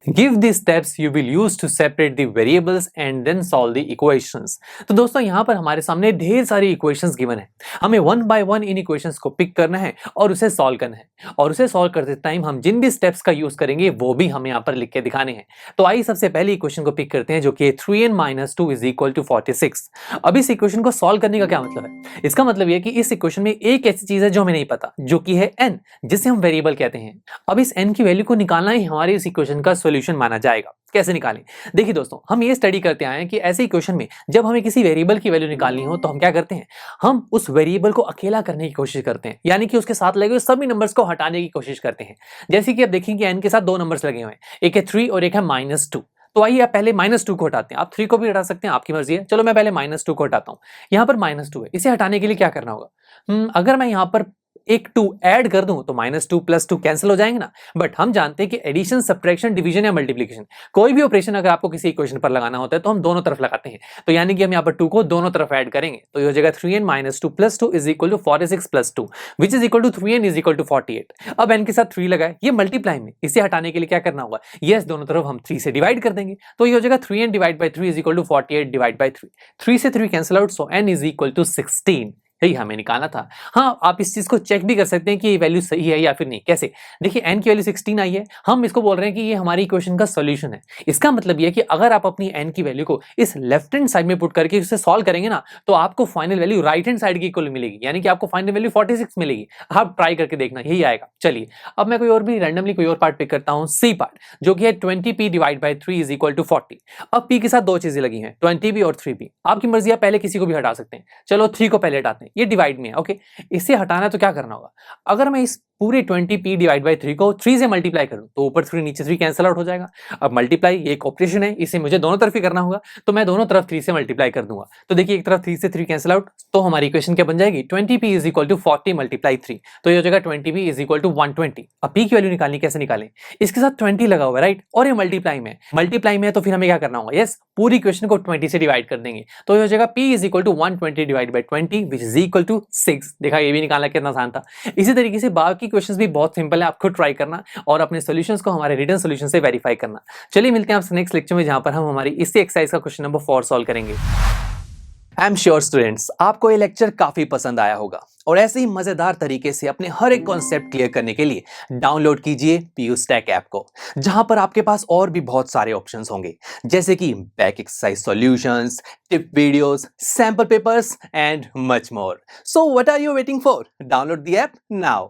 Give the steps you will use to separate the variables and then solve the equations. तो दोस्तों यहाँ पर हमारे सामने ढेर सारी इक्वेशंस गिवन है, हमें one by one in equations को पिक करना है और उसे सॉल्व करना है। और उसे सॉल्व करते टाइम हम जिन भी स्टेप्स का यूज करेंगे वो भी हमें यहाँ पर लिख के दिखाने हैं। तो आइए सबसे पहले इक्वेशन को पिक करते हैं जो कि 3n - 2 = 46। अब इस इक्वेशन को सॉल्व करने का क्या मतलब है? इसका मतलब ये कि इस इक्वेशन में एक ऐसी चीज है जो हमें नहीं पता, जो कि है n, जिसे हम वेरिएबल कहते हैं। अब इस n की वैल्यू को निकालना ही हमारे इस इक्वेशन का सॉल्यूशन माना जाएगा। कैसे निकालें? देखिए दोस्तों, हम ये स्टडी करते आए हैं कि ऐसे इक्वेशन में जब हमें किसी वेरिएबल की वैल्यू निकालनी हो तो हम क्या करते हैं, हम उस वेरिएबल को अकेला करने की कोशिश करते हैं, यानी कि उसके साथ लगे हुए सभी नंबर्स को हटाने की कोशिश करते हैं। जैसे कि आप देखेंगे n के साथ दो नंबर्स लगे हुए हैं, एक है 3 और एक है -2। तो आइए आप पहले -2 को हटाते हैं। आप 3 को भी हटा सकते हैं, आपकी मर्जी है। चलो मैं पहले -2 को हटाता हूं। यहां पर -2 है, इसे हटाने के लिए क्या करना होगा? अगर मैं यहां पर एक 2 ऐड कर दूं तो -2 + 2 कैंसिल हो जाएंगे ना। बट हम जानते हैं कि एडिशन, सब्ट्रैक्शन, डिवीजन या मल्टीप्लिकेशन, कोई भी ऑपरेशन अगर आपको किसी इक्वेशन पर लगाना होता है तो हम दोनों तरफ लगाते हैं। तो यानी कि हम यहाँ पर 2 को दोनों तरफ ऐड करेंगे तो ये हो जाएगा 3n - 2 + 2 = 46 + 2 which is equal to 3n = 48। अब n के साथ 3 लगाए, ये मल्टीप्लाई में, इसे हटाने के लिए क्या करना होगा? यस, दोनों तरफ हम 3 से डिवाइड कर देंगे तो ये हो जाएगा 3n / 3 = 48/3। 3 से 3 कैंसिल आउट, सो n = 16। यही हमें निकालना था। हाँ, आप इस चीज को चेक भी कर सकते हैं कि ये वैल्यू सही है या फिर नहीं। कैसे? देखिए, n की वैल्यू 16 आई है, हम इसको बोल रहे हैं कि ये हमारी इक्वेशन का सॉल्यूशन है। इसका मतलब ये है कि अगर आप अपनी n की वैल्यू को इस लेफ्ट हैंड साइड में पुट करके उसे सॉल्व करेंगे ना, तो आपको final value right hand side की इक्वल मिलेगी, यानी कि आपको फाइनल वैल्यू 46 मिलेगी। आप ट्राई करके देखना, यही आएगा। चलिए, अब मैं कोई और भी रैंडमली कोई और पार्ट पिक करता हूँ, सी पार्ट, जो कि है 20p / 3 = 40। अब p के साथ दो चीजें लगी हैं, 20p और 3p। आपकी मर्जी, आप पहले किसी को भी हटा सकते हैं। चलो 3 को पहले हटाते हैं, ये डिवाइड में है। ओके, इसे हटाना तो क्या करना होगा? अगर मैं इस पूरे 20p / 3 को 3 से मल्टीप्लाई करूं तो ऊपर 3 नीचे 3 कैंसिल आउट हो जाएगा। अब मल्टीप्लाई ये एक ऑपरेशन है, इसे मुझे दोनों तरफ ही करना होगा, तो मैं दोनों तरफ 3 से मल्टीप्लाई कर दूंगा। तो देखिए, एक तरफ 3 से 3 कैंसिल आउट, तो हमारी इक्वेशन क्या बन जाएगी? 20p = 40 × 3, तो ये हो जाएगा 20p = 120। अब p की वैल्यू निकालनी, कैसे निकालें? इसके साथ 20 लगा हुआ है, राइट, और ये मल्टीप्लाई में है, तो फिर हमें क्या करना होगा? यस, पूरी इक्वेशन को 20 से डिवाइड कर देंगे तो ये हो जाएगा p = 120 / 20 which is equal to 6। देखा, ये भी निकालना कितना आसान था। इसी तरीके से बाकी क्वेश्चंस भी बहुत सिंपल है, आप खुद ट्राई करना और अपने सॉल्यूशंस को हमारे रिटन सॉल्यूशन से वेरीफाई करना। चलिए मिलते हैं आपसे नेक्स्ट लेक्चर में, जहां पर हम हमारी इसी एक्सरसाइज का क्वेश्चन नंबर 4 सॉल्व करेंगे। आई एम श्योर स्टूडेंट्स, आपको ये लेक्चर काफी पसंद आया होगा और ऐसे ही मजेदार तरीके से अपने हर एक कॉन्सेप्ट क्लियर करने के लिए डाउनलोड कीजिए PU Stack ऐप को, जहां पर आपके पास और भी बहुत सारे ऑप्शंस होंगे, जैसे कि back exercise solutions, tip videos, sample papers and much more. So what are you waiting for? Download the app now.